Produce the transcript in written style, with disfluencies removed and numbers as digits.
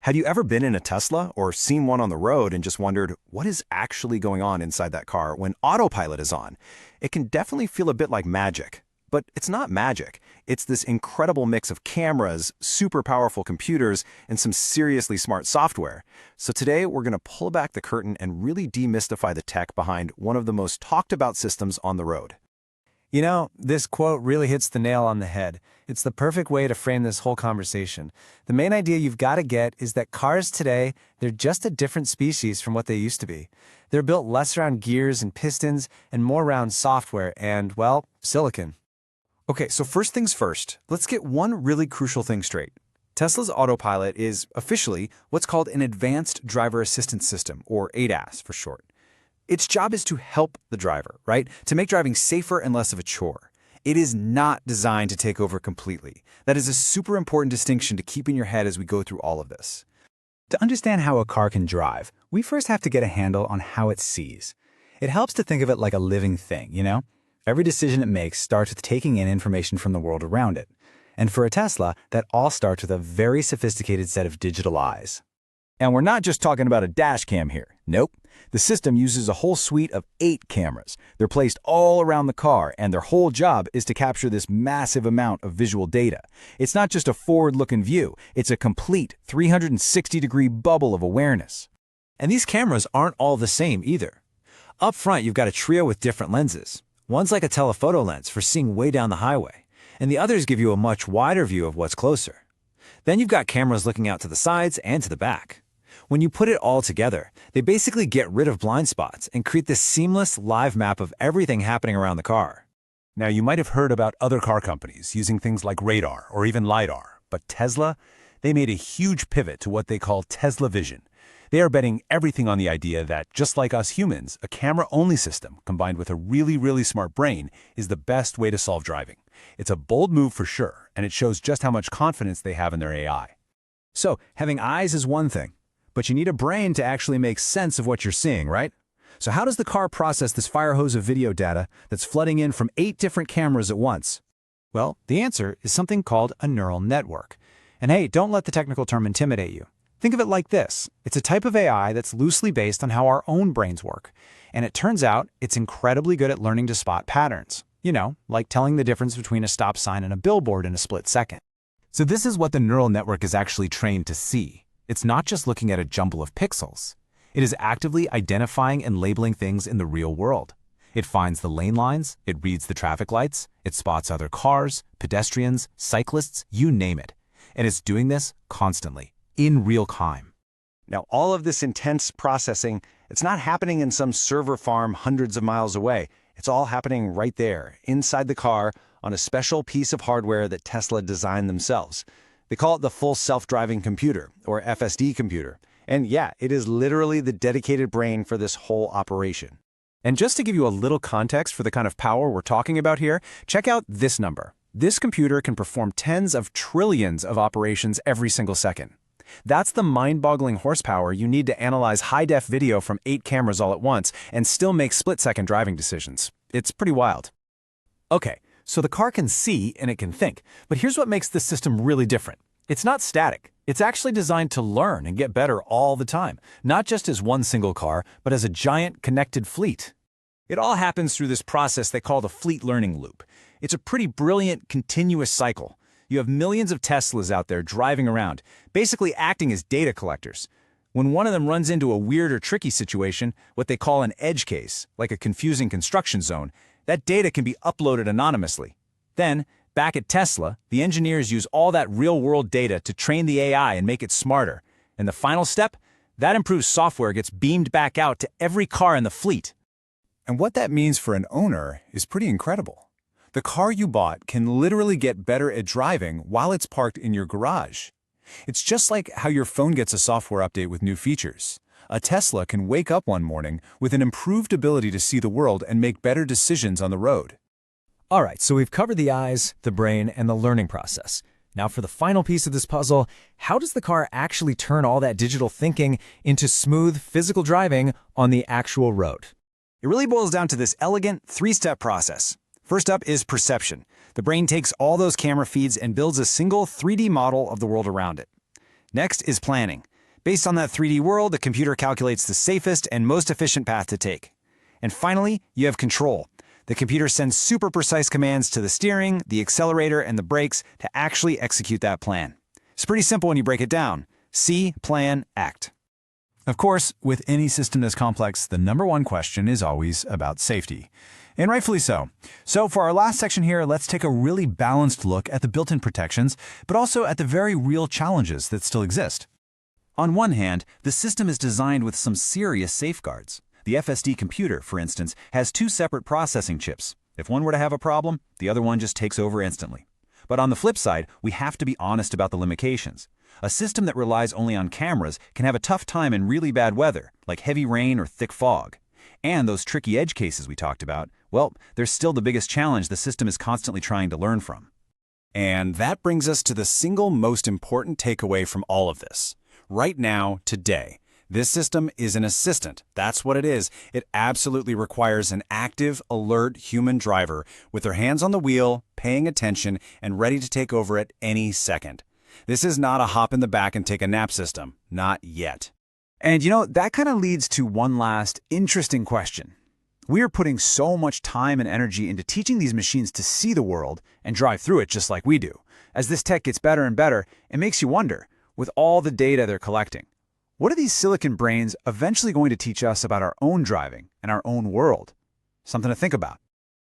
Had you ever been in a Tesla or seen one on the road and just wondered what is actually going on inside that car when autopilot is on? It can definitely feel a bit like magic. But it's not magic. It's this incredible mix of cameras, super powerful computers, and some seriously smart software. So today we're going to pull back the curtain and really demystify the tech behind one of the most talked about systems on the road. You know, this quote really hits the nail on the head. It's the perfect way to frame this whole conversation. The main idea you've got to get is that cars today, they're just a different species from what they used to be. They're built less around gears and pistons and more around software and, well, silicon. Okay, so first things first, let's get one really crucial thing straight. Tesla's Autopilot is officially what's called an Advanced Driver Assistance System, or ADAS for short. Its job is to help the driver, right? To make driving safer and less of a chore. It is not designed to take over completely. That is a super important distinction to keep in your head as we go through all of this. To understand how a car can drive, we first have to get a handle on how it sees. It helps to think of it like a living thing, you know? Every decision it makes starts with taking in information from the world around it. And for a Tesla, that all starts with a very sophisticated set of digital eyes. And we're not just talking about a dash cam here. Nope. The system uses a whole suite of 8 cameras. They're placed all around the car, and their whole job is to capture this massive amount of visual data. It's not just a forward-looking view. It's a complete 360-degree bubble of awareness. And these cameras aren't all the same either. Up front, you've got a trio with different lenses. One's like a telephoto lens for seeing way down the highway, and the others give you a much wider view of what's closer. Then you've got cameras looking out to the sides and to the back. When you put it all together, they basically get rid of blind spots and create this seamless live map of everything happening around the car. Now, you might have heard about other car companies using things like radar or even LiDAR, but Tesla, they made a huge pivot to what they call Tesla Vision. They are betting everything on the idea that, just like us humans, a camera-only system combined with a really smart brain is the best way to solve driving. It's a bold move for sure, and it shows just how much confidence they have in their AI. So, having eyes is one thing, but you need a brain to actually make sense of what you're seeing, right? So how does the car process this fire hose of video data that's flooding in from 8 different cameras at once? Well, the answer is something called a neural network. And hey, don't let the technical term intimidate you. Think of it like this. It's a type of AI that's loosely based on how our own brains work. And it turns out it's incredibly good at learning to spot patterns. You know, like telling the difference between a stop sign and a billboard in a split second. So this is what the neural network is actually trained to see. It's not just looking at a jumble of pixels. It is actively identifying and labeling things in the real world. It finds the lane lines, it reads the traffic lights, it spots other cars, pedestrians, cyclists, you name it. And it's doing this constantly, in real time. Now, all of this intense processing, it's not happening in some server farm hundreds of miles away. It's all happening right there, inside the car, on a special piece of hardware that Tesla designed themselves. They call it the Full Self-Driving Computer, or FSD computer. And yeah, it is literally the dedicated brain for this whole operation. And just to give you a little context for the kind of power we're talking about here, check out this number. This computer can perform tens of trillions of operations every single second. That's the mind-boggling horsepower you need to analyze high-def video from 8 cameras all at once and still make split-second driving decisions. It's pretty wild. Okay, so the car can see and it can think, but here's what makes this system really different. It's not static. It's actually designed to learn and get better all the time, not just as one single car, but as a giant connected fleet. It all happens through this process they call the fleet learning loop. It's a pretty brilliant, continuous cycle. You have millions of Teslas out there driving around, basically acting as data collectors. When one of them runs into a weird or tricky situation, what they call an edge case, like a confusing construction zone, that data can be uploaded anonymously. Then, back at Tesla, the engineers use all that real-world data to train the AI and make it smarter. And the final step? That improved software gets beamed back out to every car in the fleet. And what that means for an owner is pretty incredible. The car you bought can literally get better at driving while it's parked in your garage. It's just like how your phone gets a software update with new features. A Tesla can wake up one morning with an improved ability to see the world and make better decisions on the road. All right, so we've covered the eyes, the brain, and the learning process. Now for the final piece of this puzzle, how does the car actually turn all that digital thinking into smooth physical driving on the actual road? It really boils down to this elegant 3-step process. First up is perception. The brain takes all those camera feeds and builds a single 3D model of the world around it. Next is planning. Based on that 3D world, the computer calculates the safest and most efficient path to take. And finally, you have control. The computer sends super precise commands to the steering, the accelerator, and the brakes to actually execute that plan. It's pretty simple when you break it down. See, plan, act. Of course, with any system this complex, the number one question is always about safety. And rightfully so. So for our last section here, let's take a really balanced look at the built-in protections, but also at the very real challenges that still exist. On one hand, the system is designed with some serious safeguards. The FSD computer, for instance, has 2 separate processing chips. If one were to have a problem, the other one just takes over instantly. But on the flip side, we have to be honest about the limitations. A system that relies only on cameras can have a tough time in really bad weather, like heavy rain or thick fog. And those tricky edge cases we talked about, well, they're still the biggest challenge the system is constantly trying to learn from. And that brings us to the single most important takeaway from all of this. Right now, today, this system is an assistant. That's what it is. It absolutely requires an active, alert human driver with their hands on the wheel, paying attention, and ready to take over at any second. This is not a hop in the back and take a nap system. Not yet. And that kind of leads to one last interesting question. We are putting so much time and energy into teaching these machines to see the world and drive through it just like we do. As this tech gets better and better, it makes you wonder, with all the data they're collecting, what are these silicon brains eventually going to teach us about our own driving and our own world? Something to think about.